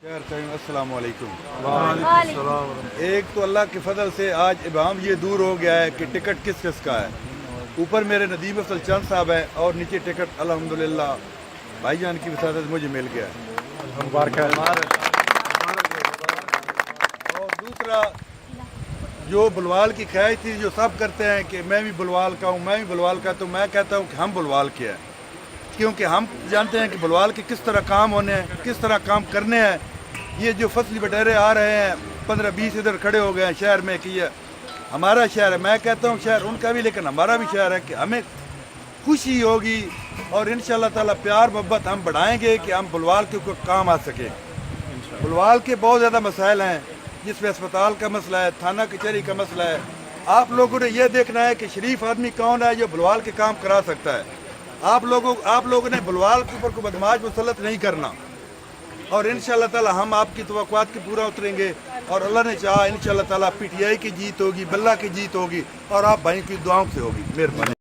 السلام علیکم۔ وعلیکم ایک تو اللہ کے فضل سے آج ابہام یہ دور ہو گیا ہے کہ ٹکٹ کس کس کا ہے۔ اوپر میرے ندیم افضل چند صاحب ہیں اور نیچے ٹکٹ الحمدللہ بھائی جان کی وساطت مجھے مل گیا ہے۔ اور دوسرا جو بلوال کی خواہش تھی، جو سب کرتے ہیں کہ میں بھی بلوال کا ہوں، میں بھی بلوال کا، تو میں کہتا ہوں کہ ہم بلوال کے ہیں، کیونکہ ہم جانتے ہیں کہ بلوال کے کس طرح کام ہونے ہیں، کس طرح کام کرنے ہیں۔ یہ جو فصلی بٹیرے آ رہے ہیں 15-20 ادھر کھڑے ہو گئے ہیں شہر میں کہ یہ ہمارا شہر ہے، میں کہتا ہوں شہر ان کا بھی لیکن ہمارا بھی شہر ہے، کہ ہمیں خوشی ہوگی اور انشاءاللہ تعالیٰ پیار محبت ہم بڑھائیں گے کہ ہم بلوال کے کوئی کام آ سکیں۔ بلوال کے بہت زیادہ مسائل ہیں، جس میں اسپتال کا مسئلہ ہے، تھانہ کچہری کا مسئلہ ہے۔ آپ لوگوں نے یہ دیکھنا ہے کہ شریف آدمی کون ہے جو بلوال کے کام کرا سکتا ہے۔ آپ لوگوں نے بلوال کے اوپر کو بدماش مسلط نہیں کرنا، اور انشاءاللہ تعالی ہم آپ کی توقعات کے پورا اتریں گے، اور اللہ نے چاہا انشاءاللہ تعالی پی ٹی آئی کی جیت ہوگی، بلہ کی جیت ہوگی، اور آپ بھائی کی دعاؤں سے ہوگی۔ مہربانی۔